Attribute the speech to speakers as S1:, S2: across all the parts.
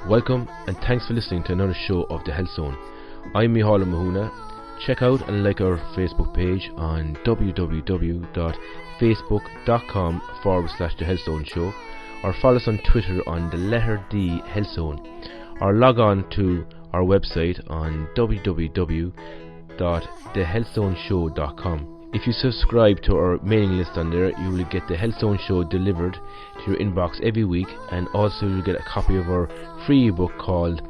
S1: Welcome and thanks for listening to another show of The Health Zone. I'm Mícheál Ó Mathúna. Check out and like our Facebook page on www.facebook.com/The Health Zone Show, or follow us on Twitter on the letter D Health Zone, or log on to our website on www.thehealthzoneshow.com. If you subscribe to our mailing list on there, you will get the Health Zone Show delivered to your inbox every week, and also you'll get a copy of our free ebook called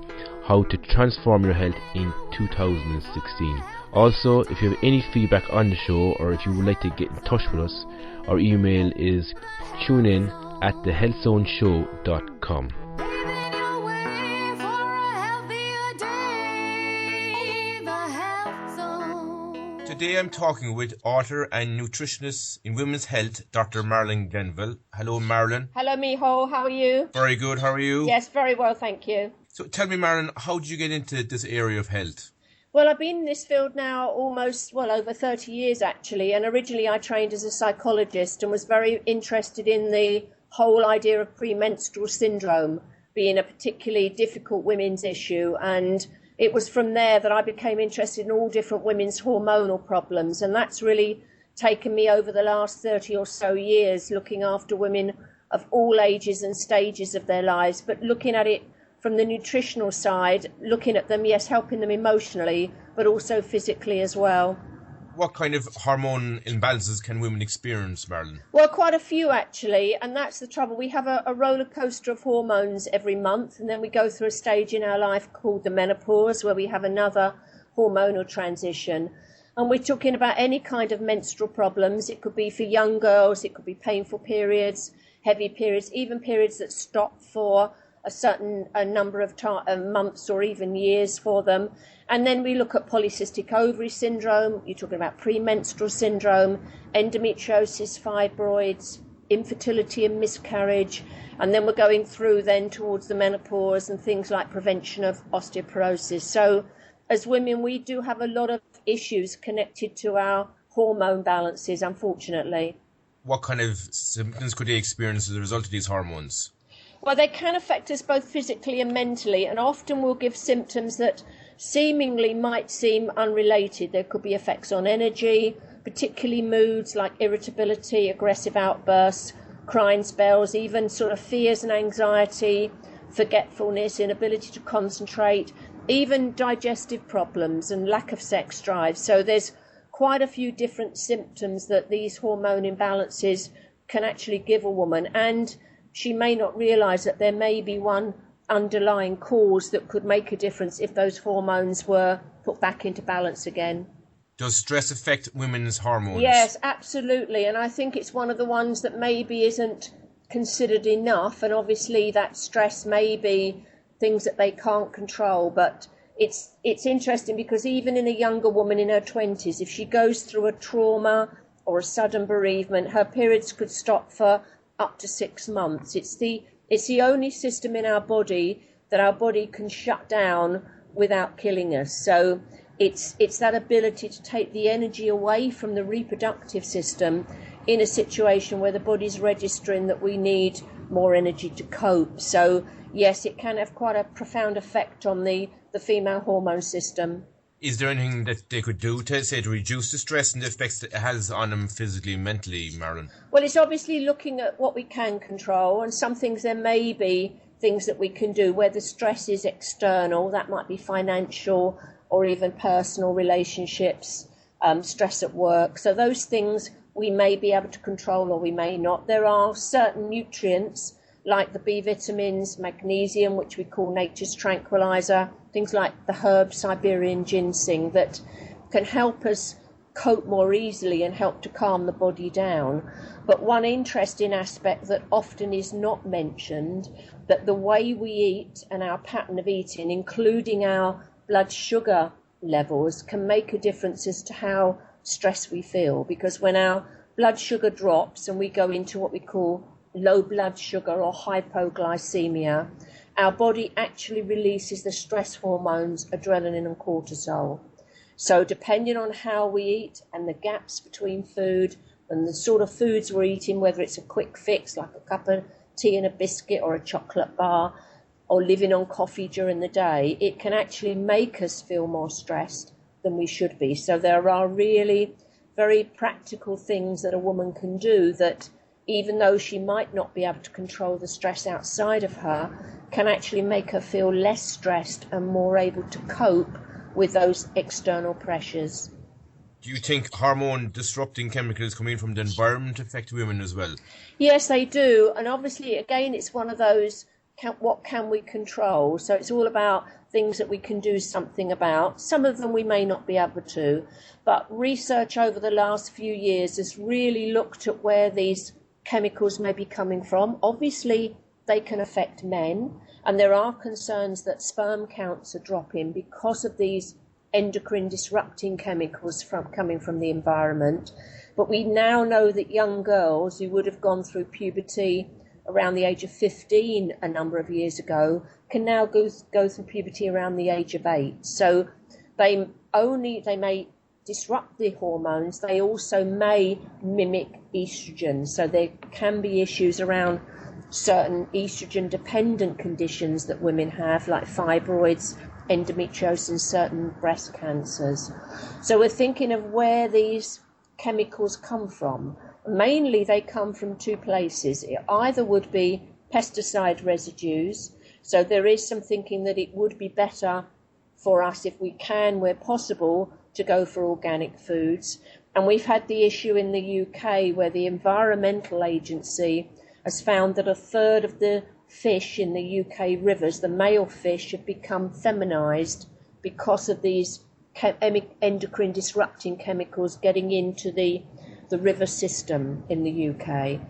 S1: How to Transform Your Health in 2016. Also, if you have any feedback on the show, or if you would like to get in touch with us, our email is tunein@thehealthzoneshow.com.
S2: Today I'm talking with author and nutritionist in women's health, Dr. Marilyn Glenville. Hello, Marilyn.
S3: Hello, Mícheál. How are you?
S2: Very good. How are you?
S3: Yes, very well, thank you.
S2: So tell me, Marilyn, how did you get into this area of health?
S3: Well, I've been in this field now over 30 years, actually. And originally I trained as a psychologist and was very interested in the whole idea of premenstrual syndrome being a particularly difficult women's issue. And it was from there that I became interested in all different women's hormonal problems. And that's really taken me over the last 30 or so years, looking after women of all ages and stages of their lives, but looking at it from the nutritional side, looking at them, yes, helping them emotionally, but also physically as well.
S2: What kind of hormone imbalances can women experience, Marilyn?
S3: Well, quite a few, actually, and that's the trouble. We have a roller coaster of hormones every month, and then we go through a stage in our life called the menopause, where we have another hormonal transition. And we're talking about any kind of menstrual problems. It could be for young girls, it could be painful periods, heavy periods, even periods that stop for a certain number of months or even years for them. And then we look at polycystic ovary syndrome, you're talking about premenstrual syndrome, endometriosis, fibroids, infertility and miscarriage, and then we're going through then towards the menopause and things like prevention of osteoporosis. So as women, we do have a lot of issues connected to our hormone balances, unfortunately.
S2: What kind of symptoms could they experience as a result of these hormones?
S3: Well, they can affect us both physically and mentally, and often will give symptoms that seemingly might seem unrelated. There could be effects on energy, particularly moods like irritability, aggressive outbursts, crying spells, even sort of fears and anxiety, forgetfulness, inability to concentrate, even digestive problems and lack of sex drive. So there's quite a few different symptoms that these hormone imbalances can actually give a woman, and she may not realise that there may be one underlying cause that could make a difference if those hormones were put back into balance again.
S2: Does stress affect women's hormones?
S3: Yes, absolutely. And I think it's one of the ones that maybe isn't considered enough. And obviously that stress may be things that they can't control. But it's interesting because even in a younger woman in her 20s, if she goes through a trauma or a sudden bereavement, her periods could stop for up to 6 months. It's the only system in our body that our body can shut down without killing us. So it's that ability to take the energy away from the reproductive system in a situation where the body's registering that we need more energy to cope. So yes, it can have quite a profound effect on the female hormone system.
S2: Is there anything that they could do to reduce the stress and the effects that it has on them physically and mentally, Marilyn?
S3: Well, it's obviously looking at what we can control, and some things there may be things that we can do where the stress is external. That might be financial or even personal relationships, stress at work. So those things we may be able to control or we may not. There are certain nutrients like the B vitamins, magnesium, which we call nature's tranquilizer, things like the herb Siberian ginseng that can help us cope more easily and help to calm the body down. But one interesting aspect that often is not mentioned, that the way we eat and our pattern of eating, including our blood sugar levels, can make a difference as to how stressed we feel. Because when our blood sugar drops and we go into what we call low blood sugar or hypoglycemia, our body actually releases the stress hormones, adrenaline and cortisol. So depending on how we eat and the gaps between food and the sort of foods we're eating, whether it's a quick fix like a cup of tea and a biscuit or a chocolate bar, or living on coffee during the day, it can actually make us feel more stressed than we should be. So there are really very practical things that a woman can do that, even though she might not be able to control the stress outside of her, can actually make her feel less stressed and more able to cope with those external pressures.
S2: Do you think hormone disrupting chemicals coming from the environment affect women as well?
S3: Yes, they do. And obviously, again, it's one of those, what can we control? So it's all about things that we can do something about. Some of them we may not be able to. But research over the last few years has really looked at where these chemicals may be coming from. Obviously, they can affect men. And there are concerns that sperm counts are dropping because of these endocrine disrupting chemicals coming from the environment. But we now know that young girls who would have gone through puberty around the age of 15 a number of years ago can now go through puberty around the age of 8. So they may disrupt the hormones, they also may mimic estrogen. So there can be issues around certain estrogen dependent conditions that women have, like fibroids, endometriosis, and certain breast cancers. So we're thinking of where these chemicals come from. Mainly they come from two places. It either would be pesticide residues. So there is some thinking that it would be better for us, if we can, where possible, to go for organic foods. And we've had the issue in the UK where the Environmental Agency has found that a third of the fish in the UK rivers, the male fish, have become feminised because of these endocrine disrupting chemicals getting into the river system in the UK.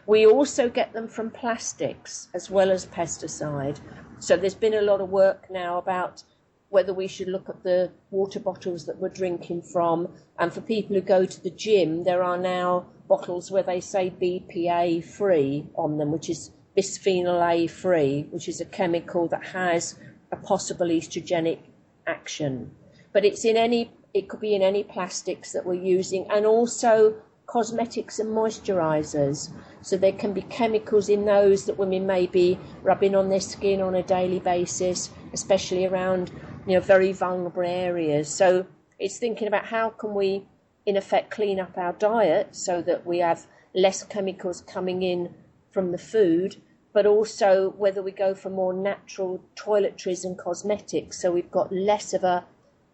S3: We also get them from plastics as well as pesticide. So there's been a lot of work now about whether we should look at the water bottles that we're drinking from. And for people who go to the gym, there are now bottles where they say BPA free on them, which is bisphenol A free, which is a chemical that has a possible estrogenic action. But it could be in any plastics that we're using, and also cosmetics and moisturizers. So there can be chemicals in those that women may be rubbing on their skin on a daily basis, especially around, very vulnerable areas. So it's thinking about how can we, in effect, clean up our diet so that we have less chemicals coming in from the food, but also whether we go for more natural toiletries and cosmetics, so we've got less of a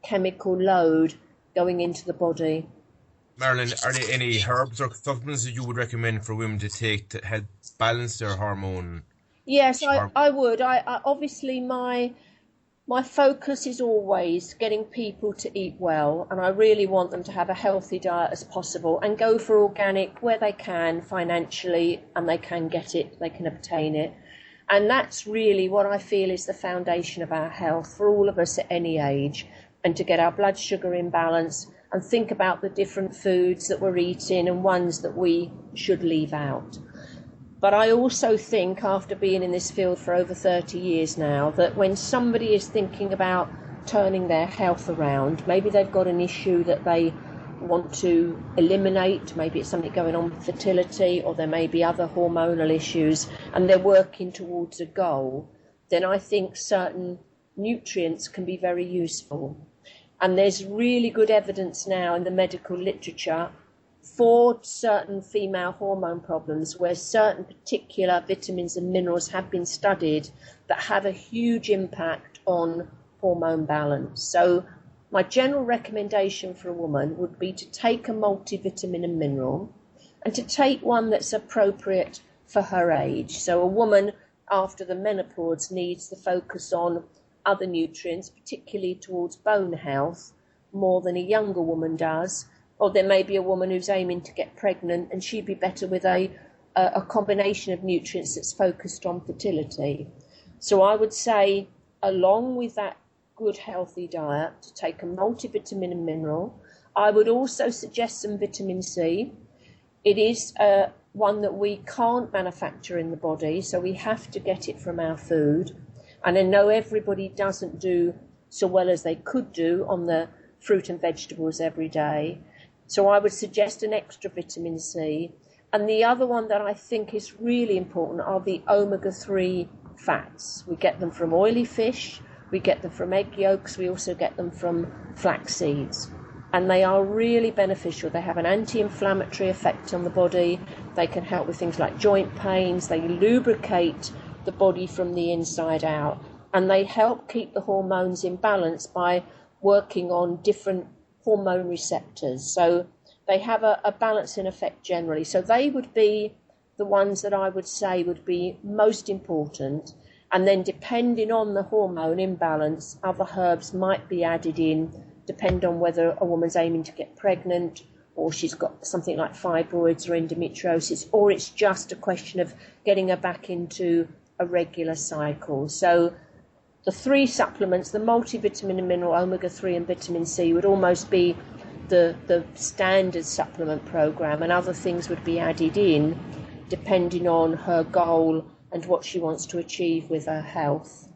S3: chemical load going into the body.
S2: Marilyn, are there any herbs or supplements that you would recommend for women to take to help balance their hormone?
S3: Yes, I would. I obviously my focus is always getting people to eat well, and I really want them to have a healthy diet as possible and go for organic where they can financially, and they can get it, they can obtain it. And that's really what I feel is the foundation of our health for all of us at any age, and to get our blood sugar in balance and think about the different foods that we're eating and ones that we should leave out. But I also think, after being in this field for over 30 years now, that when somebody is thinking about turning their health around, maybe they've got an issue that they want to eliminate, maybe it's something going on with fertility, or there may be other hormonal issues, and they're working towards a goal, then I think certain nutrients can be very useful. And there's really good evidence now in the medical literature for certain female hormone problems where certain particular vitamins and minerals have been studied that have a huge impact on hormone balance. So my general recommendation for a woman would be to take a multivitamin and mineral, and to take one that's appropriate for her age. So a woman after the menopause needs to focus on other nutrients, particularly towards bone health, more than a younger woman does. Or there may be a woman who's aiming to get pregnant, and she'd be better with a combination of nutrients that's focused on fertility. So I would say, along with that good healthy diet, to take a multivitamin and mineral. I would also suggest some vitamin C. It is one that we can't manufacture in the body, so we have to get it from our food. And I know everybody doesn't do so well as they could do on the fruit and vegetables every day. So I would suggest an extra vitamin C. And the other one that I think is really important are the omega-3 fats. We get them from oily fish, we get them from egg yolks, we also get them from flax seeds. And they are really beneficial. They have an anti-inflammatory effect on the body. They can help with things like joint pains. They lubricate the body from the inside out. And they help keep the hormones in balance by working on different hormone receptors. So they have a balancing effect generally. So they would be the ones that I would say would be most important. And then depending on the hormone imbalance, other herbs might be added in, depend on whether a woman's aiming to get pregnant or she's got something like fibroids or endometriosis, or it's just a question of getting her back into a regular cycle. So the 3 supplements, the multivitamin and mineral, omega-3 and vitamin C, would almost be the standard supplement program, and other things would be added in depending on her goal and what she wants to achieve with her health.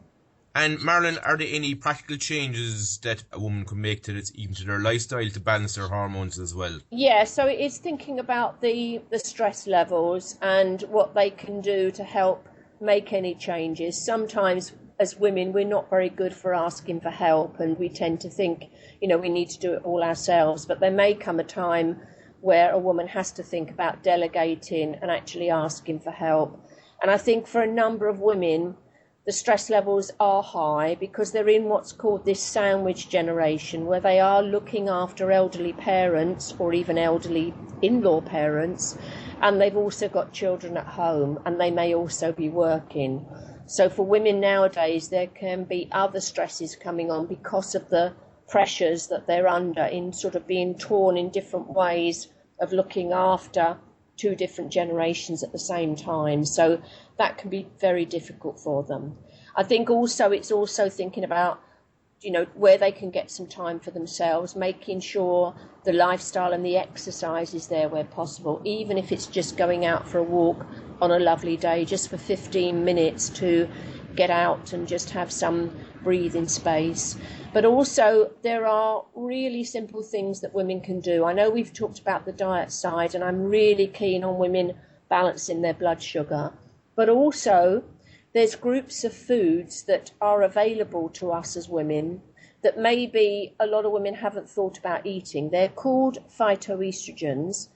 S2: And Marilyn, are there any practical changes that a woman can make even to their lifestyle to balance their hormones as well?
S3: Yeah, so it is thinking about the stress levels and what they can do to help make any changes. Sometimes as women, we're not very good for asking for help, and we tend to think, we need to do it all ourselves. But there may come a time where a woman has to think about delegating and actually asking for help. And I think for a number of women, the stress levels are high because they're in what's called this sandwich generation, where they are looking after elderly parents or even elderly in-law parents, and they've also got children at home, and they may also be working. So for women nowadays, there can be other stresses coming on because of the pressures that they're under in sort of being torn in different ways of looking after 2 different generations at the same time. So that can be very difficult for them. I think also it's also thinking about, where they can get some time for themselves, making sure the lifestyle and the exercise is there where possible, even if it's just going out for a walk on a lovely day, just for 15 minutes to get out and just have some breathing space. But also there are really simple things that women can do. I know we've talked about the diet side, and I'm really keen on women balancing their blood sugar. But also there's groups of foods that are available to us as women that maybe a lot of women haven't thought about eating. They're called phytoestrogens,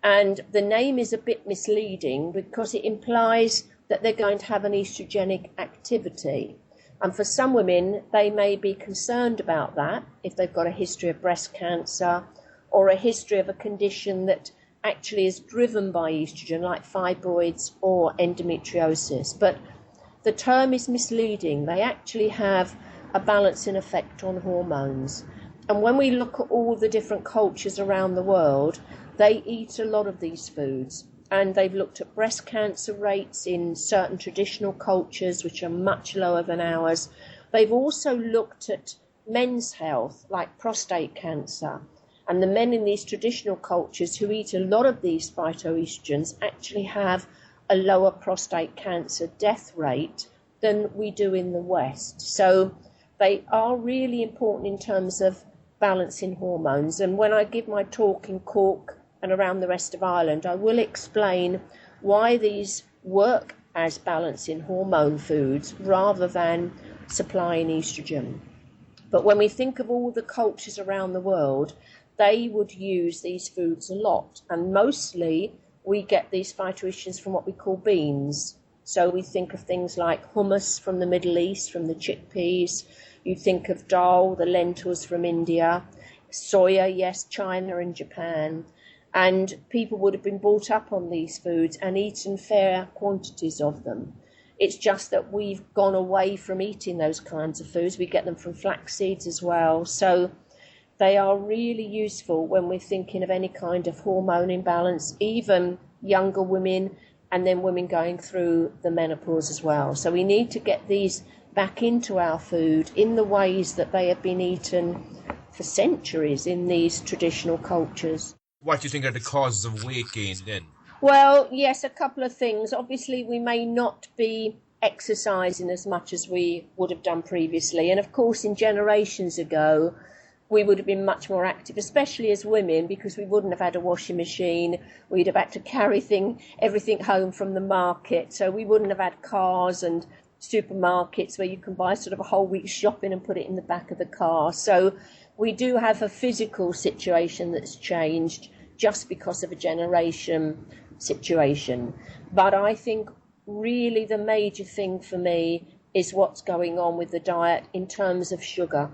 S3: and the name is a bit misleading because it implies that they're going to have an estrogenic activity. And for some women, they may be concerned about that if they've got a history of breast cancer or a history of a condition that actually is driven by estrogen, like fibroids or endometriosis. But the term is misleading. They actually have a balancing effect on hormones. And when we look at all the different cultures around the world, they eat a lot of these foods. And they've looked at breast cancer rates in certain traditional cultures, which are much lower than ours. They've also looked at men's health, like prostate cancer. And the men in these traditional cultures who eat a lot of these phytoestrogens actually have a lower prostate cancer death rate than we do in the West. So they are really important in terms of balancing hormones. And when I give my talk in Cork and around the rest of Ireland, I will explain why these work as balancing hormone foods rather than supplying estrogen. But when we think of all the cultures around the world, they would use these foods a lot, and mostly we get these phytoestrogens from what we call beans. So we think of things like hummus from the Middle East, from the chickpeas. You think of dal, the lentils from India. Soya, yes, China and Japan. And people would have been brought up on these foods and eaten fair quantities of them. It's just that we've gone away from eating those kinds of foods. We get them from flax seeds as well. So they are really useful when we're thinking of any kind of hormone imbalance, even younger women, and then women going through the menopause as well. So we need to get these back into our food in the ways that they have been eaten for centuries in these traditional cultures.
S2: What do you think are the causes of weight gain then?
S3: Well, yes, a couple of things. Obviously, we may not be exercising as much as we would have done previously. And of course, in generations ago, we would have been much more active, especially as women, because we wouldn't have had a washing machine. We'd have had to carry everything home from the market. So we wouldn't have had cars and supermarkets where you can buy sort of a whole week's shopping and put it in the back of the car. So we do have a physical situation that's changed just because of a generation situation. But I think really the major thing for me is what's going on with the diet in terms of sugar.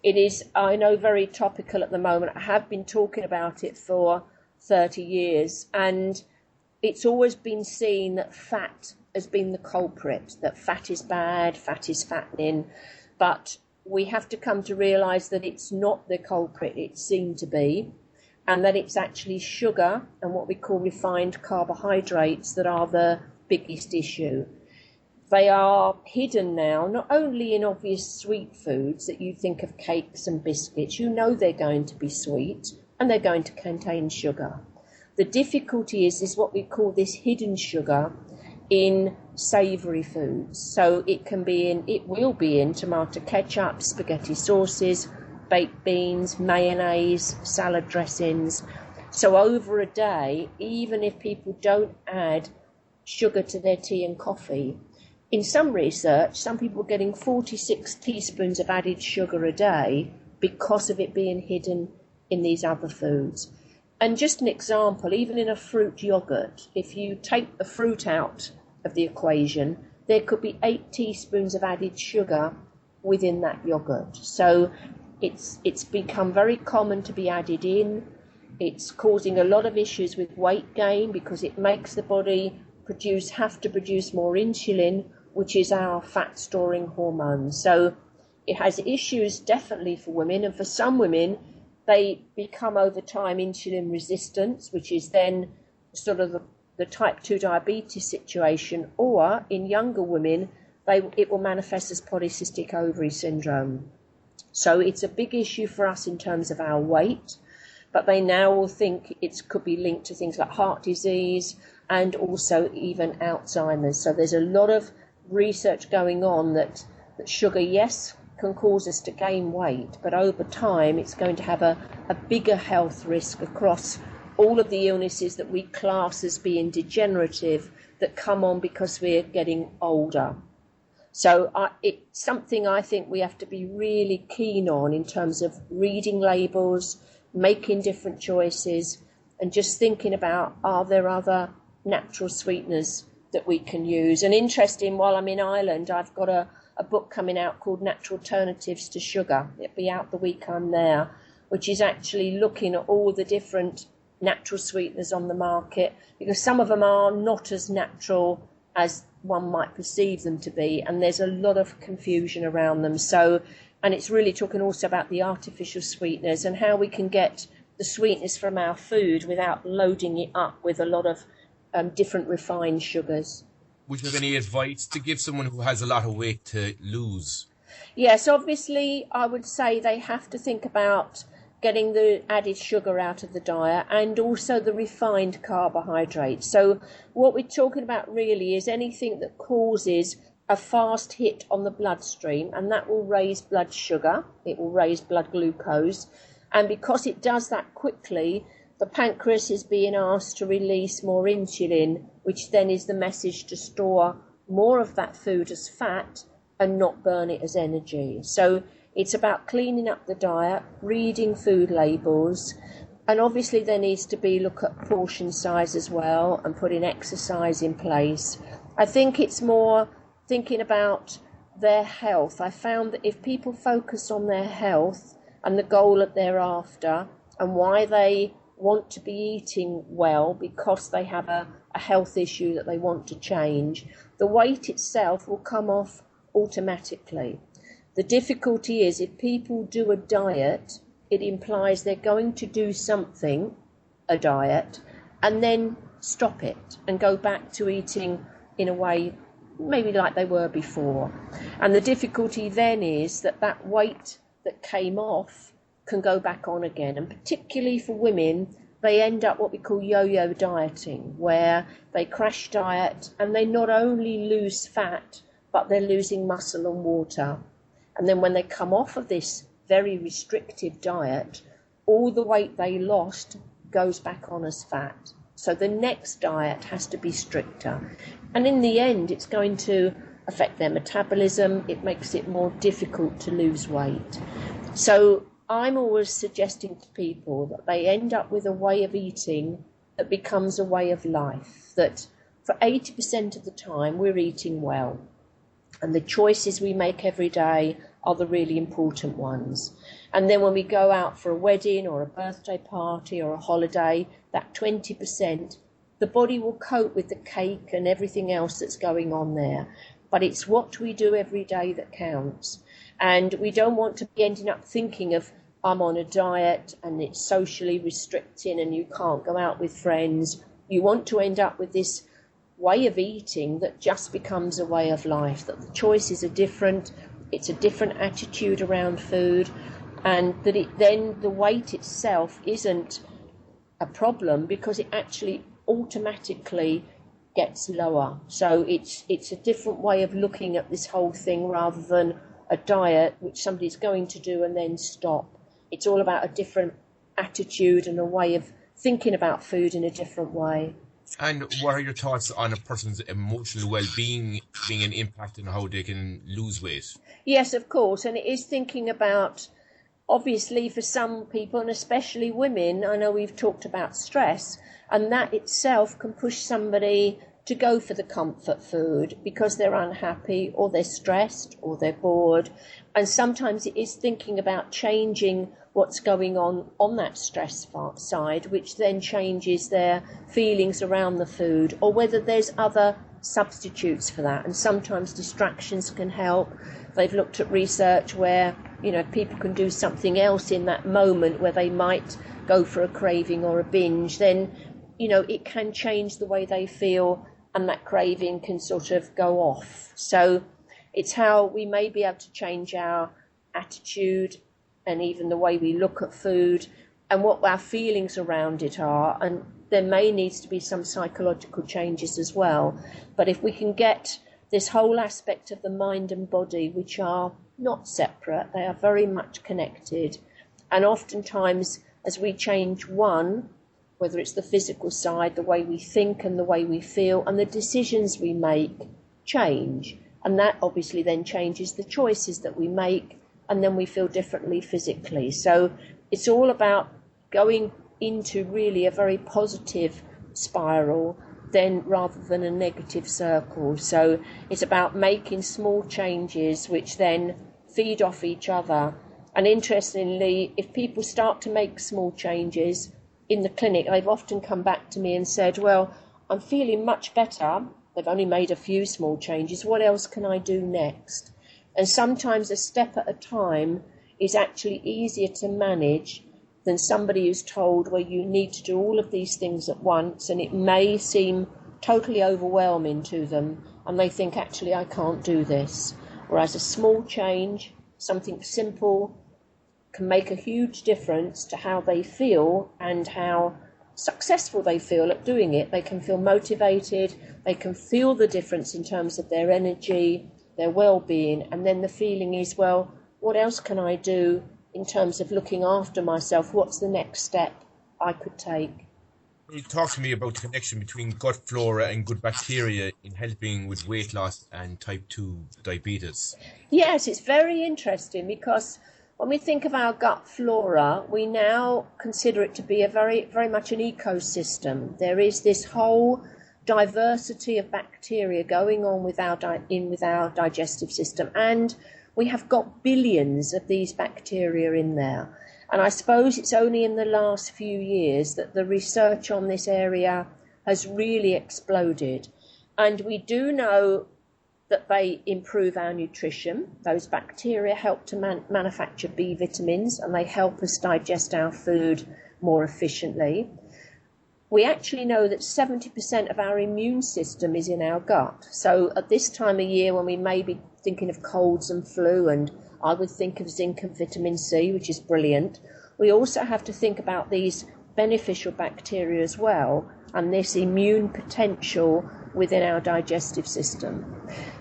S3: It is, I know, very topical at the moment. I have been talking about it for 30 years, and it's always been seen that fat has been the culprit, that fat is bad, fat is fattening, but we have to come to realise that it's not the culprit it's seen to be, and that it's actually sugar and what we call refined carbohydrates that are the biggest issue. They are hidden now, not only in obvious sweet foods that you think of cakes and biscuits. You know they're going to be sweet and they're going to contain sugar. The difficulty is what we call this hidden sugar in savoury foods. So it will be in tomato ketchup, spaghetti sauces, baked beans, mayonnaise, salad dressings. So over a day, even if people don't add sugar to their tea and coffee, in some research, some people are getting 46 teaspoons of added sugar a day because of it being hidden in these other foods. And just an example, even in a fruit yoghurt, if you take the fruit out of the equation, there could be 8 teaspoons of added sugar within that yoghurt. So it's become very common to be added in. It's causing a lot of issues with weight gain because it makes the body have to produce more insulin, which is our fat storing hormone. So it has issues definitely for women, and for some women they become over time insulin resistant, which is then sort of the type 2 diabetes situation, or in younger women it will manifest as polycystic ovary syndrome. So it's a big issue for us in terms of our weight, but they now will think it could be linked to things like heart disease and also even Alzheimer's. So there's a lot of research going on that sugar, yes, can cause us to gain weight, but over time it's going to have a bigger health risk across all of the illnesses that we class as being degenerative that come on because we're getting older. So it's something I think we have to be really keen on in terms of reading labels, making different choices, and just thinking about, are there other natural sweeteners that we can use? And interesting, while I'm in Ireland, I've got a book coming out called Natural Alternatives to Sugar. It'll be out the week I'm there, which is actually looking at all the different natural sweeteners on the market, because some of them are not as natural as one might perceive them to be, and there's a lot of confusion around them. So, and it's really talking also about the artificial sweeteners and how we can get the sweetness from our food without loading it up with a lot of different refined sugars.
S2: Would you have any advice to give someone who has a lot of weight to lose?
S3: Yes, obviously I would say they have to think about getting the added sugar out of the diet and also the refined carbohydrates. So what we're talking about really is anything that causes a fast hit on the bloodstream, and that will raise blood sugar, it will raise blood glucose, and because it does that quickly, the pancreas is being asked to release more insulin, which then is the message to store more of that food as fat and not burn it as energy. So it's about cleaning up the diet, reading food labels, and obviously there needs to be look at portion size as well and putting exercise in place. I think it's more thinking about their health. I found that if people focus on their health and the goal that they're after and why they want to be eating well because they have a health issue that they want to change, the weight itself will come off automatically. The difficulty is if people do a diet, it implies they're going to do something, a diet, and then stop it and go back to eating in a way maybe like they were before. And the difficulty then is that weight that came off can go back on again. And particularly for women, they end up what we call yo-yo dieting, where they crash diet and they not only lose fat, but they're losing muscle and water. And then when they come off of this very restrictive diet, all the weight they lost goes back on as fat. So the next diet has to be stricter. And in the end, it's going to affect their metabolism. It makes it more difficult to lose weight. So I'm always suggesting to people that they end up with a way of eating that becomes a way of life, that for 80% of the time we're eating well, and the choices we make every day are the really important ones. And then when we go out for a wedding or a birthday party or a holiday, that 20%, the body will cope with the cake and everything else that's going on there. But it's what we do every day that counts. And we don't want to be ending up thinking of, I'm on a diet and it's socially restricting and you can't go out with friends. You want to end up with this way of eating that just becomes a way of life, that the choices are different, it's a different attitude around food, and that then the weight itself isn't a problem because it actually automatically gets lower. So it's a different way of looking at this whole thing rather than a diet which somebody's going to do and then stop. It's all about a different attitude and a way of thinking about food in a different way.
S2: And what are your thoughts on a person's emotional well-being being an impact on how they can lose weight?
S3: Yes, of course. And it is thinking about, obviously, for some people, and especially women, I know we've talked about stress, and that itself can push somebody to go for the comfort food because they're unhappy or they're stressed or they're bored. And sometimes it is thinking about changing what's going on that stress side, which then changes their feelings around the food, or whether there's other substitutes for that. And sometimes distractions can help. They've looked at research where, people can do something else in that moment where they might go for a craving or a binge. Then, it can change the way they feel and that craving can sort of go off. So it's how we may be able to change our attitude and even the way we look at food and what our feelings around it are. And there may need to be some psychological changes as well. But if we can get this whole aspect of the mind and body, which are not separate, they are very much connected. And oftentimes, as we change one, whether it's the physical side, the way we think and the way we feel, and the decisions we make change. And that obviously then changes the choices that we make, and then we feel differently physically. So it's all about going into really a very positive spiral then rather than a negative circle. So it's about making small changes which then feed off each other. And interestingly, if people start to make small changes in the clinic, they've often come back to me and said, well, I'm feeling much better. They've only made a few small changes. What else can I do next? And sometimes a step at a time is actually easier to manage than somebody who's told, well, you need to do all of these things at once, and it may seem totally overwhelming to them, and they think, actually, I can't do this. Whereas a small change, something simple, can make a huge difference to how they feel and how successful they feel at doing it. They can feel motivated, they can feel the difference in terms of their energy, their well-being, and then the feeling is, well, what else can I do in terms of looking after myself? What's the next step I could take?
S2: You talk to me about the connection between gut flora and good bacteria in helping with weight loss and type 2 diabetes.
S3: Yes, it's very interesting because when we think of our gut flora, we now consider it to be a very, very much an ecosystem. There is this whole diversity of bacteria going on with our digestive system, and we have got billions of these bacteria in there. And I suppose it's only in the last few years that the research on this area has really exploded. And we do know that they improve our nutrition. Those bacteria help to manufacture B vitamins, and they help us digest our food more efficiently. We actually know that 70% of our immune system is in our gut. So at this time of year when we may be thinking of colds and flu, and I would think of zinc and vitamin C, which is brilliant, we also have to think about these beneficial bacteria as well, and this immune potential within our digestive system.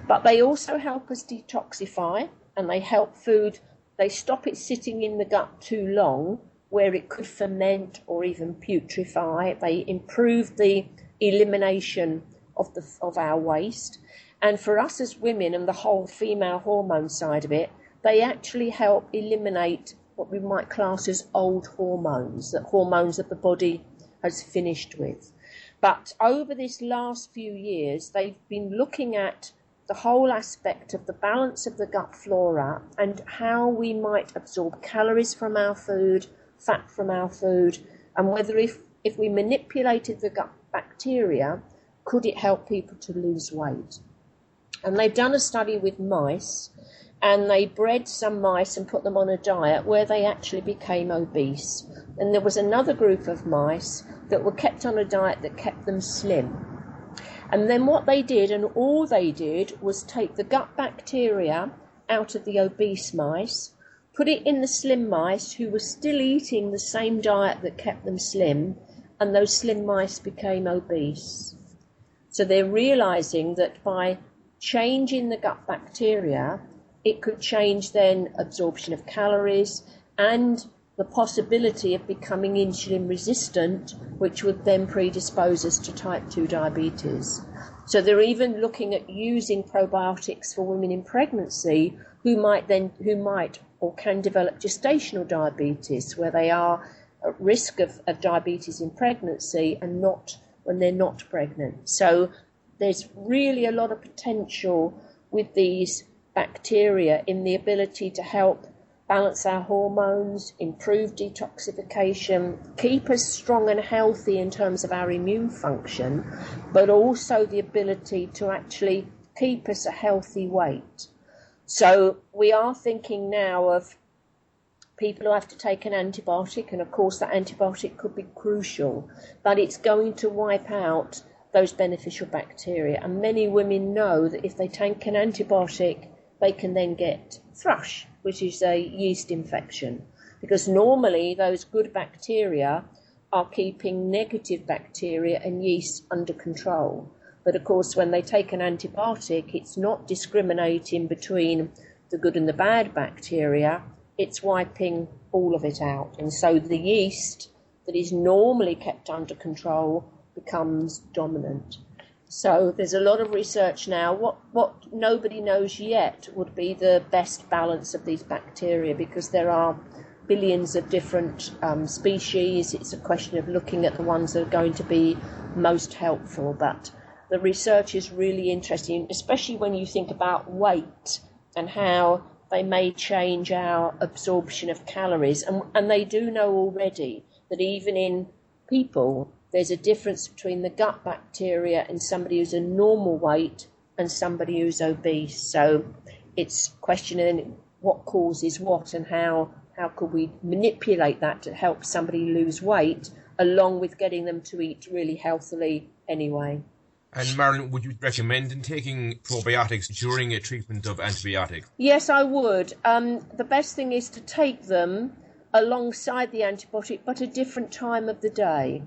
S3: But they also help us detoxify, and they help food, they stop it sitting in the gut too long where it could ferment or even putrefy. They improve the elimination of our waste, And for us as women and the whole female hormone side of it, they actually help eliminate what we might class as old hormones, that hormones that the body has finished with. But over this last few years, they've been looking at the whole aspect of the balance of the gut flora and how we might absorb calories from our food, fat from our food, and whether if we manipulated the gut bacteria, could it help people to lose weight? And they've done a study with mice, and they bred some mice and put them on a diet where they actually became obese. And there was another group of mice that were kept on a diet that kept them slim. And then what they did, and all they did, was take the gut bacteria out of the obese mice, put it in the slim mice who were still eating the same diet that kept them slim, and those slim mice became obese. So they're realizing that by changing the gut bacteria, it could change then absorption of calories and the possibility of becoming insulin resistant, which would then predispose us to type 2 diabetes. So they're even looking at using probiotics for women in pregnancy who might or can develop gestational diabetes, where they are at risk of diabetes in pregnancy and not when they're not pregnant. So there's really a lot of potential with these bacteria in the ability to help balance our hormones, improve detoxification, keep us strong and healthy in terms of our immune function, but also the ability to actually keep us a healthy weight. So we are thinking now of people who have to take an antibiotic, and of course that antibiotic could be crucial, but it's going to wipe out those beneficial bacteria. And many women know that if they take an antibiotic, they can then get thrush, which is a yeast infection, because normally those good bacteria are keeping negative bacteria and yeast under control. But of course, when they take an antibiotic, it's not discriminating between the good and the bad bacteria, it's wiping all of it out. And so the yeast that is normally kept under control becomes dominant. So there's a lot of research now. What nobody knows yet would be the best balance of these bacteria, because there are billions of different species. It's a question of looking at the ones that are going to be most helpful. But the research is really interesting, especially when you think about weight and how they may change our absorption of calories. And they do know already that even in people, there's a difference between the gut bacteria in somebody who's a normal weight and somebody who's obese. So it's questioning what causes what and how could we manipulate that to help somebody lose weight, along with getting them to eat really healthily anyway.
S2: And Marilyn, would you recommend in taking probiotics during a treatment of antibiotics?
S3: Yes, I would. The best thing is to take them alongside the antibiotic, but a different time of the day.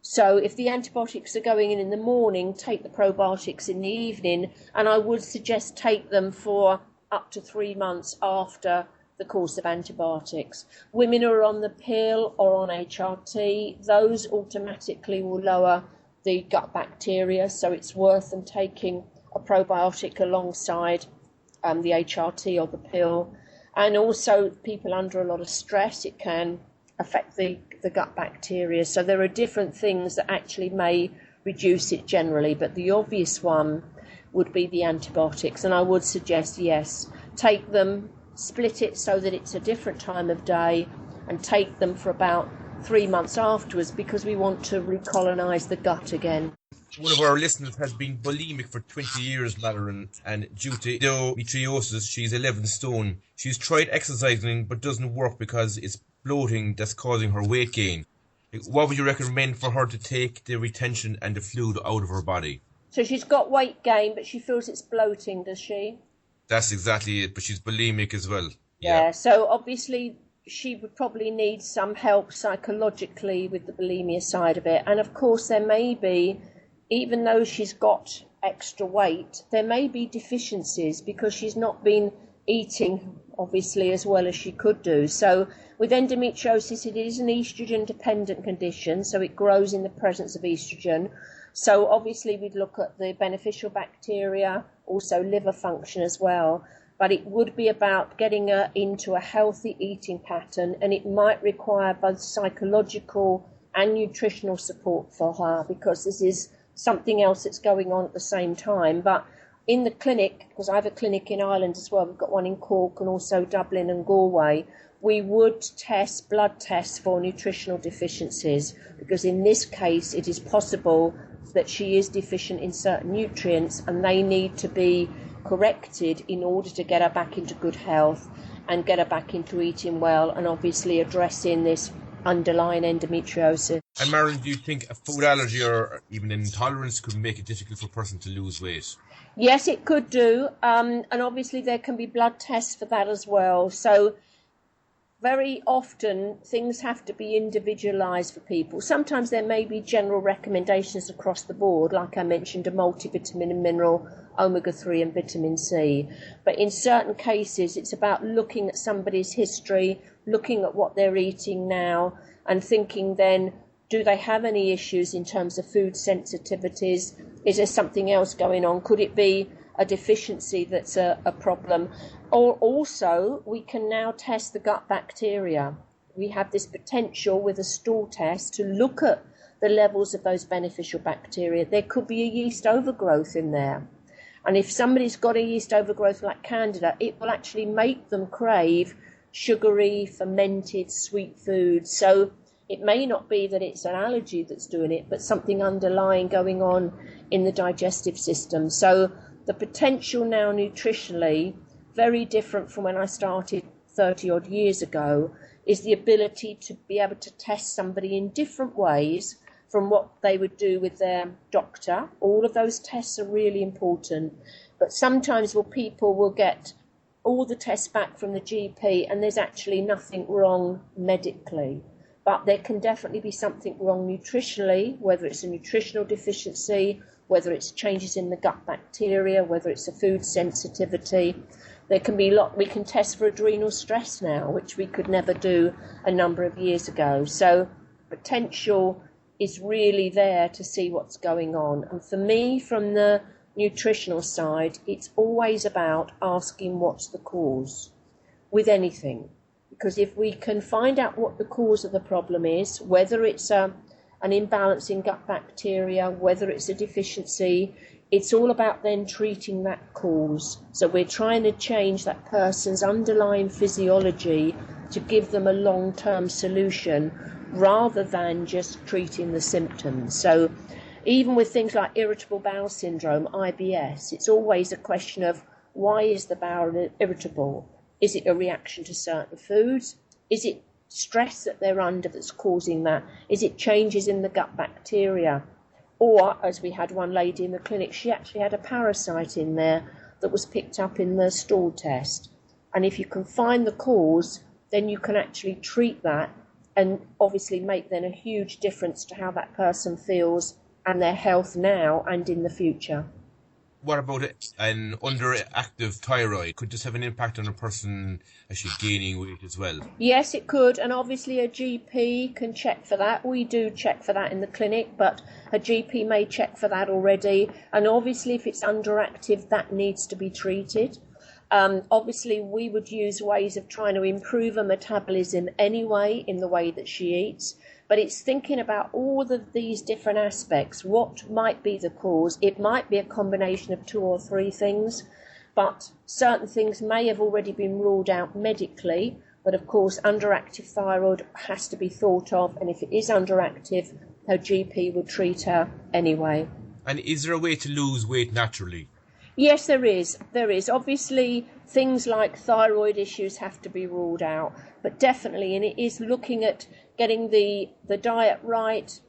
S3: So if the antibiotics are going in the morning, take the probiotics in the evening, and I would suggest take them for up to 3 months after the course of antibiotics. Women who are on the pill or on HRT, those automatically will lower the gut bacteria, so it's worth them taking a probiotic alongside the HRT or the pill. And also people under a lot of stress, it can affect the gut bacteria. So there are different things that actually may reduce it generally, but the obvious one would be the antibiotics. And I would suggest, yes, take them, split it so that it's a different time of day, and take them for about 3 months afterwards, because we want to recolonize the gut again.
S2: One of our listeners has been bulimic for 20 years, Marilyn, and due to endometriosis, she's 11 stone. She's tried exercising, but doesn't work because it's bloating that's causing her weight gain. What would you recommend for her to take the retention and the fluid out of her body?
S3: So she's got weight gain, but she feels it's bloating, does she?
S2: That's exactly it, but she's bulimic as well.
S3: Yeah, so obviously she would probably need some help psychologically with the bulimia side of it. And of course there may be, even though she's got extra weight, there may be deficiencies because she's not been eating obviously as well as she could do. So with endometriosis, it is an estrogen dependent condition, so it grows in the presence of estrogen. So obviously we'd look at the beneficial bacteria, also liver function as well. But it would be about getting her into a healthy eating pattern, and it might require both psychological and nutritional support for her, because this is something else that's going on at the same time. But in the clinic, because I have a clinic in Ireland as well, we've got one in Cork and also Dublin and Galway, we would test blood tests for nutritional deficiencies, because in this case it is possible that she is deficient in certain nutrients and they need to be corrected in order to get her back into good health and get her back into eating well, and obviously addressing this underlying endometriosis.
S2: And Marilyn, do you think a food allergy or even an intolerance could make it difficult for a person to lose weight?
S3: Yes, it could do, and obviously there can be blood tests for that as well. So very often things have to be individualised for people. Sometimes there may be general recommendations across the board, like I mentioned, a multivitamin and mineral, omega-3 and vitamin C. But in certain cases, it's about looking at somebody's history, looking at what they're eating now, and thinking then, do they have any issues in terms of food sensitivities? Is there something else going on? Could it be a deficiency that's a problem? Or also, we can now test the gut bacteria. We have this potential with a stool test to look at the levels of those beneficial bacteria. There could be a yeast overgrowth in there. And if somebody's got a yeast overgrowth like Candida, it will actually make them crave sugary, fermented, sweet foods. So it may not be that it's an allergy that's doing it, but something underlying going on in the digestive system. So the potential now nutritionally, very different from when I started 30 odd years ago, is the ability to be able to test somebody in different ways from what they would do with their doctor. All of those tests are really important, but sometimes people will get all the tests back from the GP and there's actually nothing wrong medically. But there can definitely be something wrong nutritionally, whether it's a nutritional deficiency, whether it's changes in the gut bacteria, whether it's a food sensitivity. There can be we can test for adrenal stress now, which we could never do a number of years ago. So potential is really there to see what's going on. And for me, from the nutritional side, it's always about asking what's the cause with anything. Because if we can find out what the cause of the problem is, whether it's an imbalance in gut bacteria, whether it's a deficiency, it's all about then treating that cause. So we're trying to change that person's underlying physiology to give them a long-term solution rather than just treating the symptoms. So even with things like irritable bowel syndrome, IBS, it's always a question of why is the bowel irritable? Is it a reaction to certain foods? Is it stress that they're under that's causing that? Is it changes in the gut bacteria? Or, as we had one lady in the clinic, she actually had a parasite in there that was picked up in the stool test. And if you can find the cause, then you can actually treat that and obviously make then a huge difference to how that person feels and their health now and in the future.
S2: What about an underactive thyroid? Could this have an impact on a person actually gaining weight as well?
S3: Yes, it could, and obviously a GP can check for that. We do check for that in the clinic, but a GP may check for that already. And obviously if it's underactive, that needs to be treated. Obviously we would use ways of trying to improve her metabolism anyway in the way that she eats. But it's thinking about all of these different aspects. What might be the cause? It might be a combination of 2 or 3 things, but certain things may have already been ruled out medically. But of course, underactive thyroid has to be thought of, and if it is underactive, her GP would treat her anyway.
S2: And is there a way to lose weight naturally?
S3: Yes, there is. There is. Obviously, things like thyroid issues have to be ruled out, but definitely, and it is looking at getting the diet right,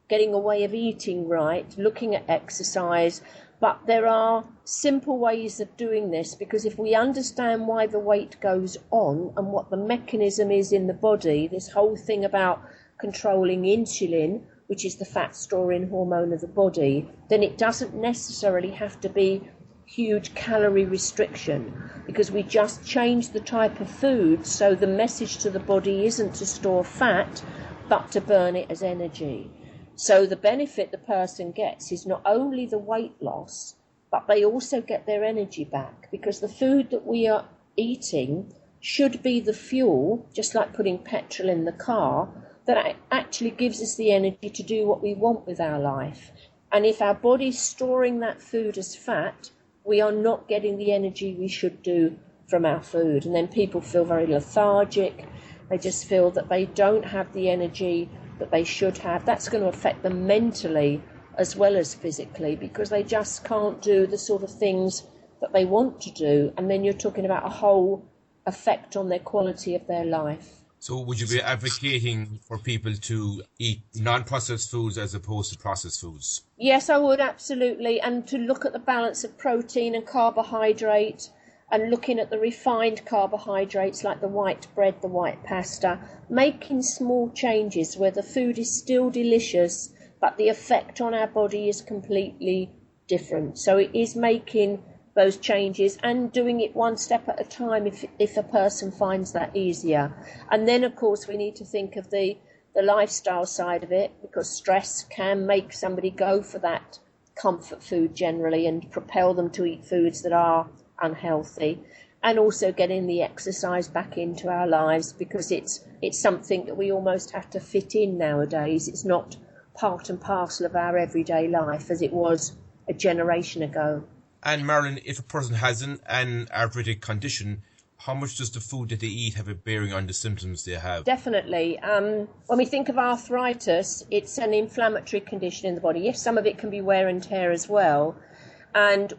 S3: getting a way of eating right, looking at exercise. But there are simple ways of doing this, because if we understand why the weight goes on and what the mechanism is in the body, this whole thing about controlling insulin, which is the fat storing hormone of the body, then it doesn't necessarily have to be huge calorie restriction, because we just change the type of food so the message to the body isn't to store fat but to burn it as energy. So the benefit the person gets is not only the weight loss, but they also get their energy back, because the food that we are eating should be the fuel, just like putting petrol in the car, that actually gives us the energy to do what we want with our life. And if our body's storing that food as fat, we are not getting the energy we should do from our food. And then people feel very lethargic. They just feel that they don't have the energy that they should have. That's going to affect them mentally as well as physically, because they just can't do the sort of things that they want to do. And then you're talking about a whole effect on their quality of their life.
S2: So would you be advocating for people to eat non-processed foods as opposed to processed foods?
S3: Yes, I would, absolutely. And to look at the balance of protein and carbohydrate, and looking at the refined carbohydrates like the white bread, the white pasta, making small changes where the food is still delicious, but the effect on our body is completely different. So it is making those changes and doing it one step at a time if a person finds that easier. And then, of course, we need to think of the lifestyle side of it, because stress can make somebody go for that comfort food generally and propel them to eat foods that are unhealthy. And also getting the exercise back into our lives, because it's something that we almost have to fit in nowadays. It's not part and parcel of our everyday life as it was a generation ago.
S2: And Marilyn, if a person has an arthritic condition, how much does the food that they eat have a bearing on the symptoms they have?
S3: Definitely. When we think of arthritis, it's an inflammatory condition in the body. Yes, some of it can be wear and tear as well. And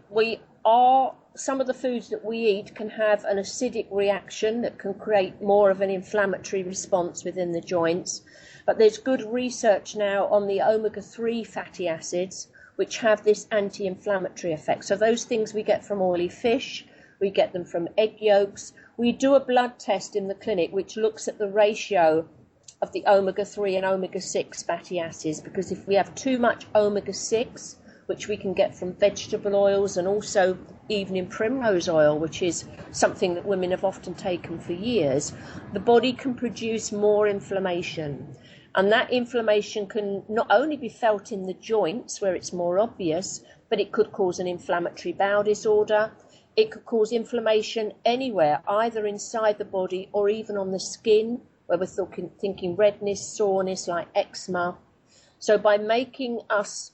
S3: some of the foods that we eat can have an acidic reaction that can create more of an inflammatory response within the joints. But there's good research now on the omega-3 fatty acids, which have this anti-inflammatory effect. So those things we get from oily fish, we get them from egg yolks. We do a blood test in the clinic which looks at the ratio of the omega-3 and omega-6 fatty acids, because if we have too much omega-6, which we can get from vegetable oils and also evening primrose oil, which is something that women have often taken for years, the body can produce more inflammation. And that inflammation can not only be felt in the joints where it's more obvious, but it could cause an inflammatory bowel disorder. It could cause inflammation anywhere, either inside the body or even on the skin, where we're thinking redness, soreness, like eczema. So by making us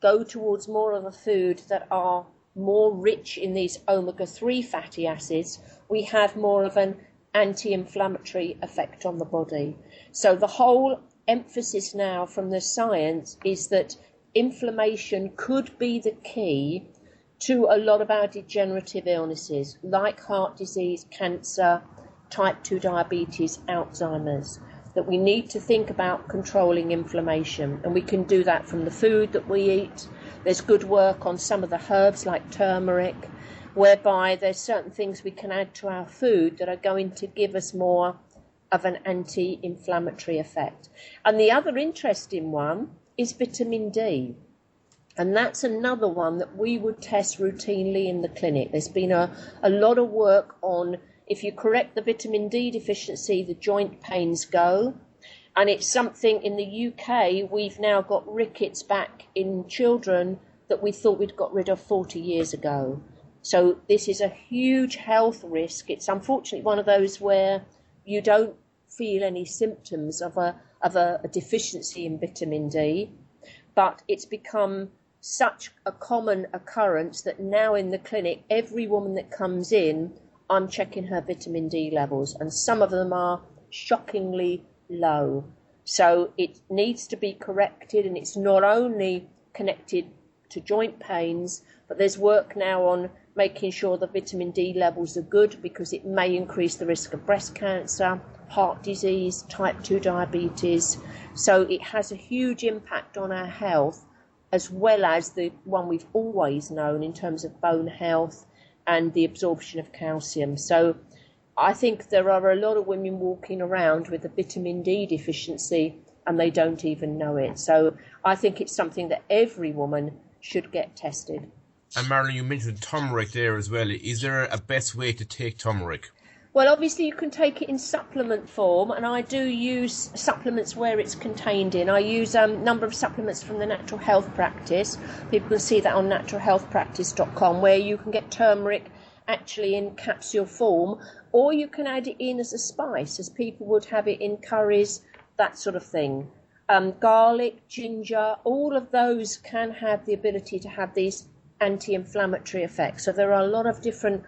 S3: go towards more of a food that are more rich in these omega-3 fatty acids, we have more of an anti-inflammatory effect on the body. So the whole emphasis now from the science is that inflammation could be the key to a lot of our degenerative illnesses, like heart disease, cancer, type 2 diabetes, Alzheimer's, that we need to think about controlling inflammation. And we can do that from the food that we eat. There's good work on some of the herbs like turmeric, whereby there's certain things we can add to our food that are going to give us more of an anti-inflammatory effect. And the other interesting one is vitamin D. And that's another one that we would test routinely in the clinic. There's been a lot of work on, if you correct the vitamin D deficiency, the joint pains go. And it's something in the UK, we've now got rickets back in children that we thought we'd got rid of 40 years ago. So this is a huge health risk. It's unfortunately one of those where you don't feel any symptoms of a deficiency in vitamin D, but it's become such a common occurrence that now in the clinic, every woman that comes in, I'm checking her vitamin D levels, and some of them are shockingly low. So it needs to be corrected, and it's not only connected to joint pains, but there's work now on making sure the vitamin D levels are good, because it may increase the risk of breast cancer, heart disease, type 2 diabetes. So it has a huge impact on our health, as well as the one we've always known in terms of bone health and the absorption of calcium. So I think there are a lot of women walking around with a vitamin D deficiency and they don't even know it. So I think it's something that every woman should get tested.
S2: And Marilyn, you mentioned turmeric there as well. Is there a best way to take turmeric?
S3: Well, obviously you can take it in supplement form, and I do use supplements where it's contained in. I use a number of supplements from the Natural Health Practice. People can see that on naturalhealthpractice.com, where you can get turmeric actually in capsule form, or you can add it in as a spice, as people would have it in curries, that sort of thing. Garlic, ginger, all of those can have the ability to have these anti-inflammatory effects. So there are a lot of different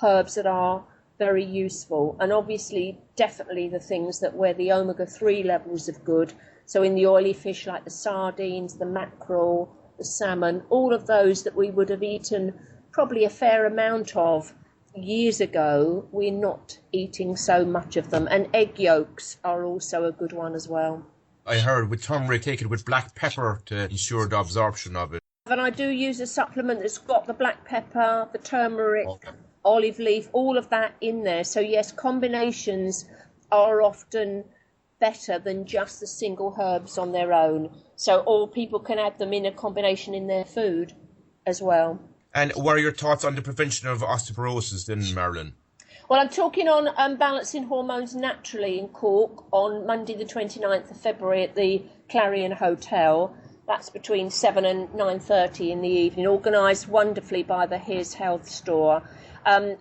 S3: herbs that are very useful, and obviously definitely the things that where the omega-3 levels are good, so in the oily fish like the sardines, the mackerel, the salmon, all of those that we would have eaten probably a fair amount of years ago, we're not eating so much of them. And egg yolks are also a good one as well.
S2: I heard with turmeric, take it with black pepper to ensure the absorption of it.
S3: And I do use a supplement that's got the black pepper, the turmeric, olive leaf, all of that in there. So yes, combinations are often better than just the single herbs on their own. So all people can add them in a combination in their food as well.
S2: And what are your thoughts on the prevention of osteoporosis then, Marilyn?
S3: Well, I'm talking on Balancing Hormones Naturally in Cork on Monday the 29th of February at the Clarion Hotel. That's between 7 and 9:30 in the evening, organised wonderfully by the His Health Store. I've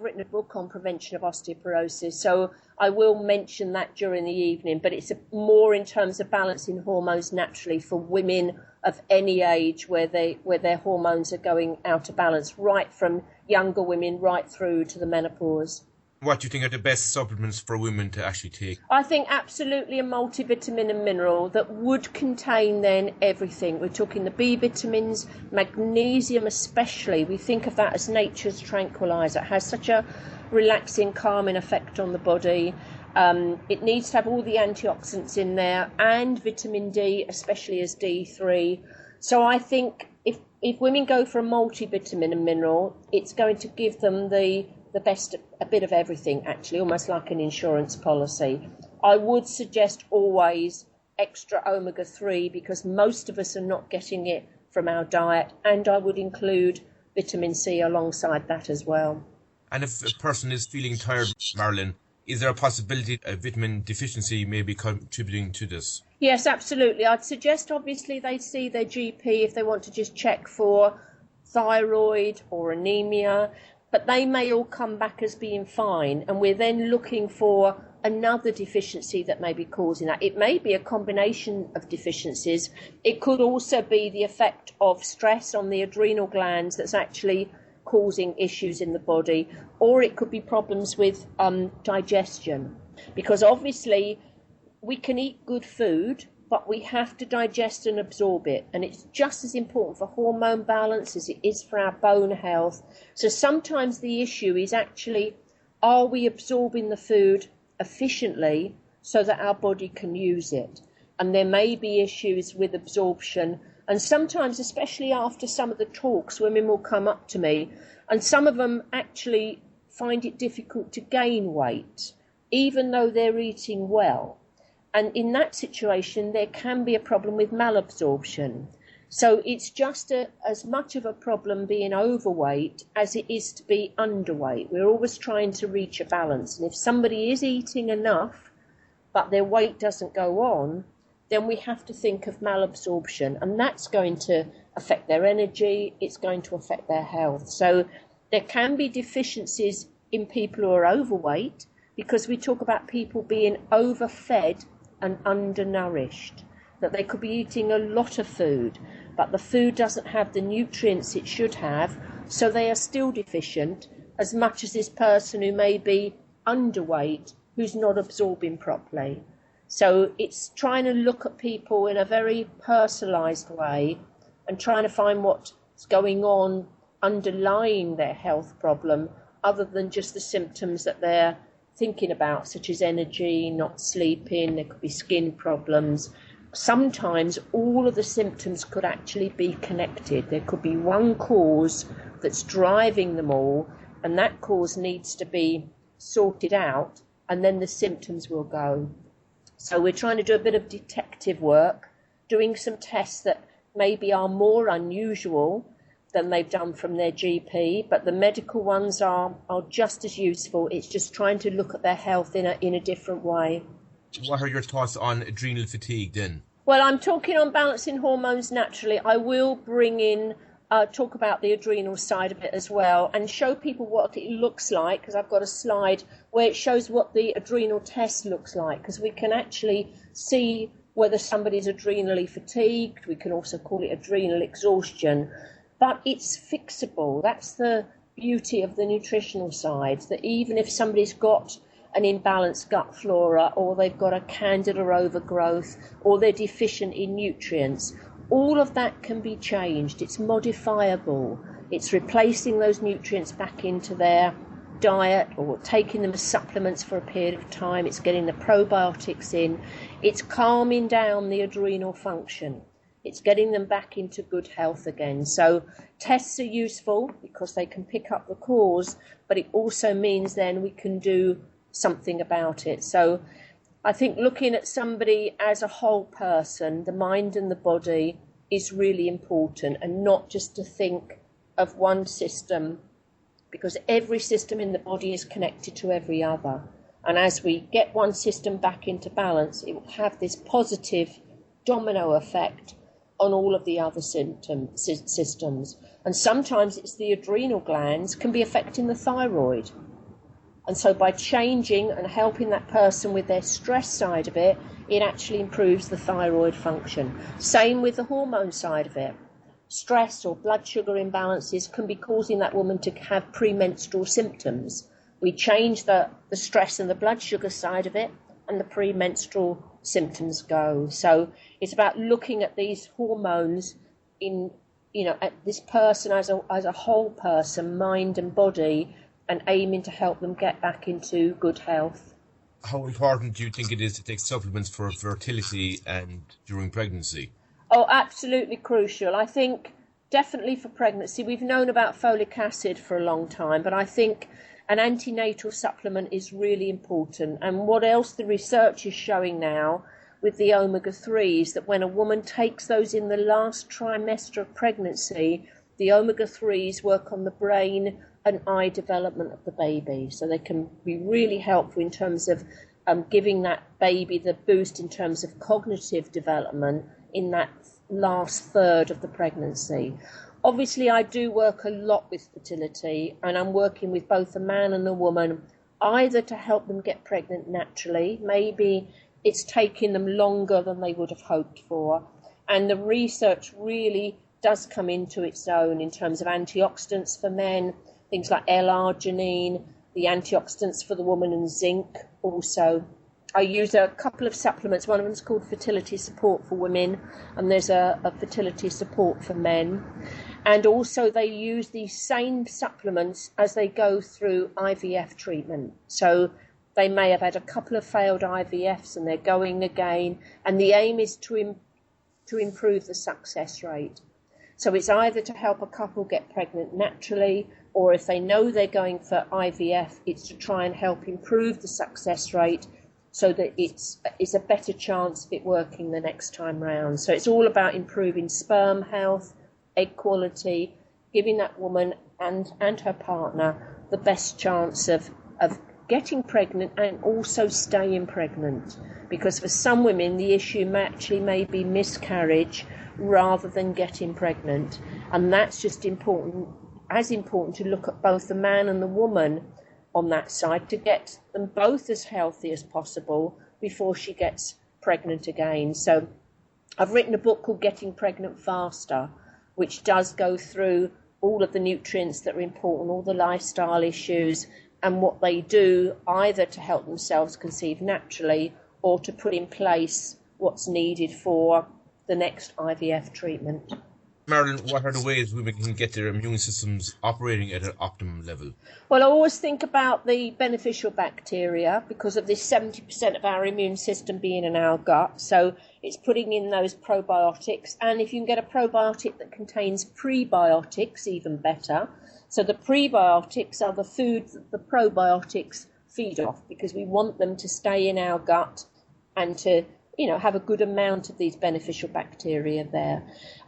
S3: written a book on prevention of osteoporosis, so I will mention that during the evening, but it's more in terms of balancing hormones naturally for women of any age where their hormones are going out of balance, right from younger women right through to the menopause.
S2: What do you think are the best supplements for women to actually take?
S3: I think absolutely a multivitamin and mineral that would contain then everything. We're talking the B vitamins, magnesium especially. We think of that as nature's tranquilizer. It has such a relaxing, calming effect on the body. It needs to have all the antioxidants in there and vitamin D, especially as D3. So I think if women go for a multivitamin and mineral, it's going to give them the best, a bit of everything actually, almost like an insurance policy. I would suggest always extra omega-3 because most of us are not getting it from our diet, and I would include vitamin C alongside that as well.
S2: And if a person is feeling tired, Marilyn, is there a possibility a vitamin deficiency may be contributing to this?
S3: Yes, absolutely. I'd suggest obviously they see their GP if they want to just check for thyroid or anemia, but they may all come back as being fine, and we're then looking for another deficiency that may be causing that. It may be a combination of deficiencies. It could also be the effect of stress on the adrenal glands that's actually causing issues in the body, or it could be problems with digestion, because obviously we can eat good food, but we have to digest and absorb it, and it's just as important for hormone balance as it is for our bone health. So sometimes the issue is actually, are we absorbing the food efficiently so that our body can use it? And there may be issues with absorption, and sometimes, especially after some of the talks, women will come up to me, and some of them actually find it difficult to gain weight, even though they're eating well. And in that situation, there can be a problem with malabsorption. So it's just as much of a problem being overweight as it is to be underweight. We're always trying to reach a balance. And if somebody is eating enough, but their weight doesn't go on, then we have to think of malabsorption. And that's going to affect their energy. It's going to affect their health. So there can be deficiencies in people who are overweight, because we talk about people being overfed and undernourished, that they could be eating a lot of food, but the food doesn't have the nutrients it should have, so they are still deficient, as much as this person who may be underweight, who's not absorbing properly. So it's trying to look at people in a very personalised way and trying to find what's going on underlying their health problem, other than just the symptoms that they're thinking about, such as energy, not sleeping, there could be skin problems. Sometimes all of the symptoms could actually be connected. There could be one cause that's driving them all, and that cause needs to be sorted out, and then the symptoms will go. So we're trying to do a bit of detective work, doing some tests that maybe are more unusual, than they've done from their GP, but the medical ones are just as useful. It's just trying to look at their health in a different way.
S2: What are your thoughts on adrenal fatigue then?
S3: Well, I'm talking on balancing hormones naturally. I will bring in, talk about the adrenal side of it as well and show people what it looks like, because I've got a slide where it shows what the adrenal test looks like, because we can actually see whether somebody's adrenally fatigued. We can also call it adrenal exhaustion, but it's fixable. That's the beauty of the nutritional side, that even if somebody's got an imbalanced gut flora, or they've got a candida overgrowth, or they're deficient in nutrients, all of that can be changed. It's modifiable. It's replacing those nutrients back into their diet or taking them as supplements for a period of time. It's getting the probiotics in. It's calming down the adrenal function. It's getting them back into good health again. So tests are useful because they can pick up the cause, but it also means then we can do something about it. So I think looking at somebody as a whole person, the mind and the body, is really important, and not just to think of one system, because every system in the body is connected to every other. And as we get one system back into balance, it will have this positive domino effect on all of the other systems. And sometimes it's the adrenal glands can be affecting the thyroid. And so by changing and helping that person with their stress side of it, it actually improves the thyroid function. Same with the hormone side of it. Stress or blood sugar imbalances can be causing that woman to have premenstrual symptoms. We change the stress and the blood sugar side of it, and the premenstrual symptoms go. So it's about looking at these hormones in, at this person as a whole person, mind and body, and aiming to help them get back into good health.
S2: How important do you think it is to take supplements for fertility and during pregnancy?
S3: Oh, absolutely crucial. I think definitely for pregnancy. We've known about folic acid for a long time, but I think an antenatal supplement is really important. And what else the research is showing now with the omega-3s, that when a woman takes those in the last trimester of pregnancy, the omega-3s work on the brain and eye development of the baby. So they can be really helpful in terms of giving that baby the boost in terms of cognitive development in that last third of the pregnancy. Obviously, I do work a lot with fertility, and I'm working with both a man and a woman, either to help them get pregnant naturally. Maybe it's taking them longer than they would have hoped for. And the research really does come into its own in terms of antioxidants for men, things like L-arginine, the antioxidants for the woman, and zinc also. I use a couple of supplements. One of them is called fertility support for women, and there's a fertility support for men. And also they use these same supplements as they go through IVF treatment. So they may have had a couple of failed IVFs and they're going again, and the aim is to improve the success rate. So it's either to help a couple get pregnant naturally, or if they know they're going for IVF, it's to try and help improve the success rate so that it's a better chance of it working the next time round. So it's all about improving sperm health, egg quality, giving that woman and her partner the best chance of getting pregnant and also staying pregnant. Because for some women, the issue may be miscarriage rather than getting pregnant. And that's just important to look at both the man and the woman on that side to get them both as healthy as possible before she gets pregnant again. So I've written a book called Getting Pregnant Faster, which does go through all of the nutrients that are important, all the lifestyle issues, and what they do either to help themselves conceive naturally or to put in place what's needed for the next IVF treatment.
S2: Marilyn, what are the ways women can get their immune systems operating at an optimum level?
S3: Well, I always think about the beneficial bacteria because of this 70% of our immune system being in our gut. So it's putting in those probiotics. And if you can get a probiotic that contains prebiotics, even better. So the prebiotics are the food that the probiotics feed off, because we want them to stay in our gut and to have a good amount of these beneficial bacteria there.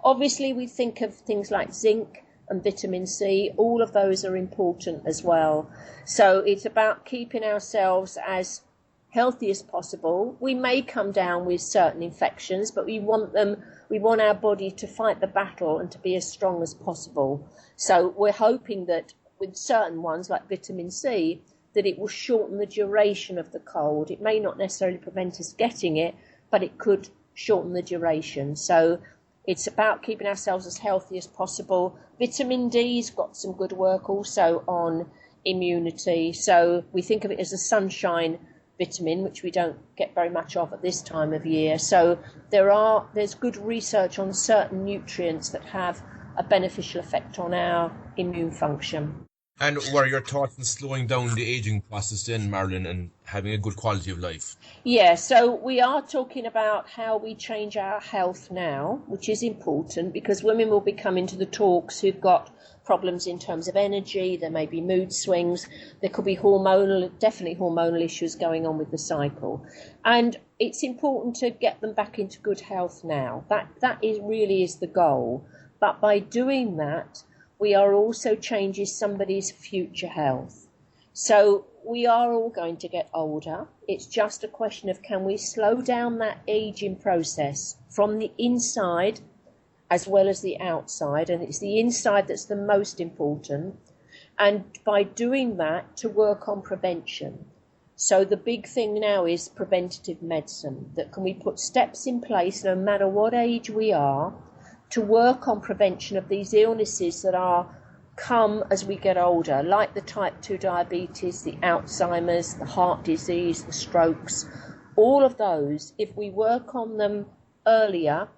S3: Obviously, we think of things like zinc and vitamin C, all of those are important as well. So it's about keeping ourselves as healthy as possible. We may come down with certain infections, but we want our body to fight the battle and to be as strong as possible. So we're hoping that with certain ones like vitamin C, that it will shorten the duration of the cold. It may not necessarily prevent us getting it, but it could shorten the duration. So it's about keeping ourselves as healthy as possible. Vitamin D's got some good work also on immunity. So we think of it as a sunshine vitamin, which we don't get very much of at this time of year. So there's good research on certain nutrients that have a beneficial effect on our immune function.
S2: And what are your thoughts on slowing down the aging process then, Marilyn, and having a good quality of life?
S3: Yeah, so we are talking about how we change our health now, which is important because women will be coming to the talks who've got problems in terms of energy, there may be mood swings, there could be definitely hormonal issues going on with the cycle. And it's important to get them back into good health now. That really is the goal. But by doing that, we are also changing somebody's future health. So we are all going to get older. It's just a question of can we slow down that aging process from the inside as well as the outside, and it's the inside that's the most important. And by doing that, to work on prevention. So the big thing now is preventative medicine, that can we put steps in place no matter what age we are to work on prevention of these illnesses that come as we get older, like the type 2 diabetes, the Alzheimer's, the heart disease, the strokes, all of those. If we work on them earlier,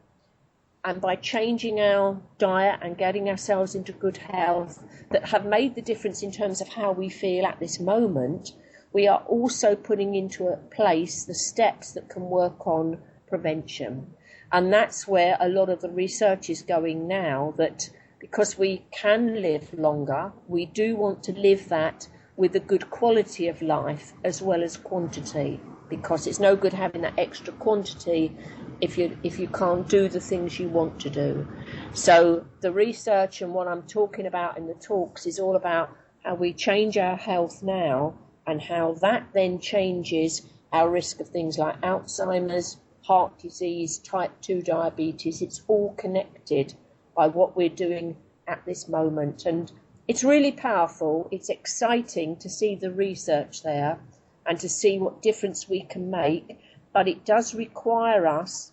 S3: and by changing our diet and getting ourselves into good health that have made the difference in terms of how we feel at this moment, we are also putting into place the steps that can work on prevention. And that's where a lot of the research is going now, that because we can live longer, we do want to live that with a good quality of life as well as quantity, because it's no good having that extra quantity if you can't do the things you want to do. So the research and what I'm talking about in the talks is all about how we change our health now and how that then changes our risk of things like Alzheimer's, heart disease, type 2 diabetes. It's all connected by what we're doing at this moment. And it's really powerful. It's exciting to see the research there and to see what difference we can make. But it does require us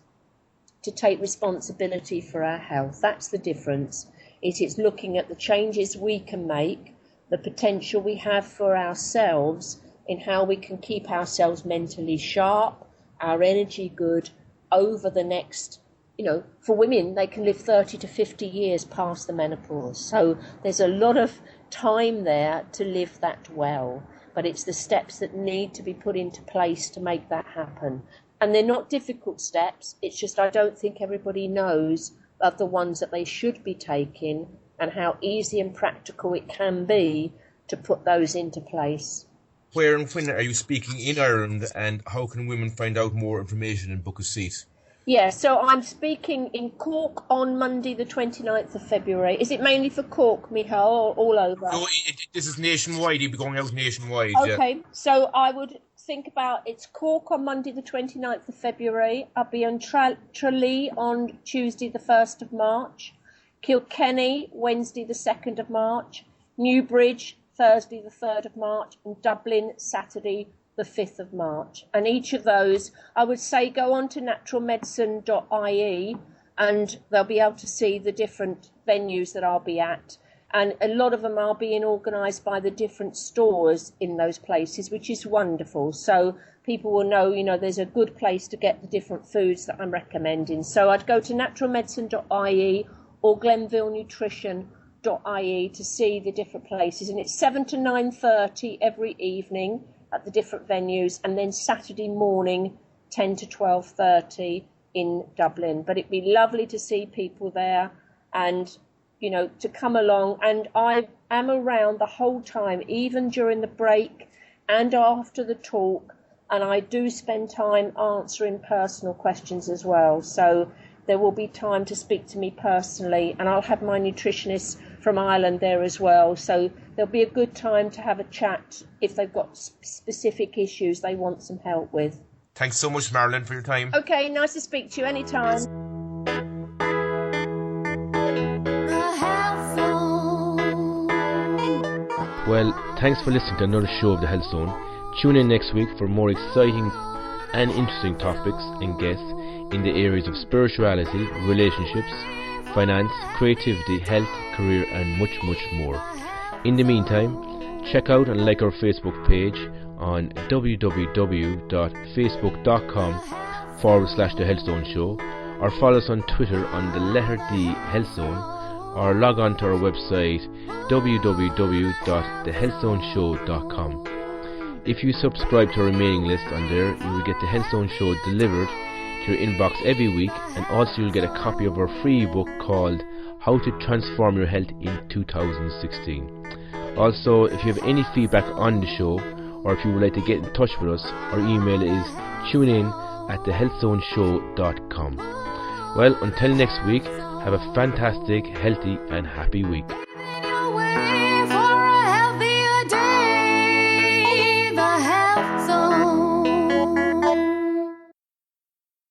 S3: to take responsibility for our health. That's the difference. It is looking at the changes we can make, the potential we have for ourselves in how we can keep ourselves mentally sharp, our energy good over the next, for women, they can live 30 to 50 years past the menopause. So there's a lot of time there to live that well. But it's the steps that need to be put into place to make that happen. And they're not difficult steps. It's just I don't think everybody knows of the ones that they should be taking and how easy and practical it can be to put those into place.
S2: Where and when are you speaking in Ireland, and how can women find out more information and book a seat?
S3: Yeah, so I'm speaking in Cork on Monday the 29th of February. Is it mainly for Cork, Mícheál, or all over?
S2: No, this is nationwide. You'll be going out nationwide.
S3: Okay,
S2: yeah.
S3: So I would think about it's Cork on Monday the 29th of February. I'll be on Tralee on Tuesday the 1st of March. Kilkenny, Wednesday the 2nd of March. Newbridge, Thursday the 3rd of March. And Dublin, Saturday the 5th of March. And each of those, I would say, go on to naturalmedicine.ie and they'll be able to see the different venues that I'll be at. And a lot of them are being organised by the different stores in those places, which is wonderful. So people will know, there's a good place to get the different foods that I'm recommending. So I'd go to naturalmedicine.ie or glenvillenutrition.ie to see the different places. And it's 7 to 9:30 every evening at the different venues, and then Saturday morning 10 to 12:30 in Dublin. But it'd be lovely to see people there and to come along. And I am around the whole time, even during the break and after the talk, and I do spend time answering personal questions as well. So there will be time to speak to me personally, and I'll have my nutritionist from Ireland there as well. So there'll be a good time to have a chat if they've got specific issues they want some help with.
S2: Thanks so much, Marilyn, for your time.
S3: Okay, nice to speak to you anytime.
S1: Well, thanks for listening to another show of The Health Zone. Tune in next week for more exciting and interesting topics and guests in the areas of spirituality, relationships, finance, creativity, health, career and much more. In the meantime, check out and like our Facebook page on www.facebook.com/The Health Zone Show, or follow us on Twitter on the letter D Health Zone, or log on to our website www.thehealthzoneshow.com. If you subscribe to our mailing list on there, you will get the Health Zone Show delivered to your inbox every week, and also you'll get a copy of our free book called How to Transform Your Health in 2016. Also, if you have any feedback on the show, or if you would like to get in touch with us, our email is tunein@thehealthzoneshow.com. Well, until next week, have a fantastic, healthy and happy week.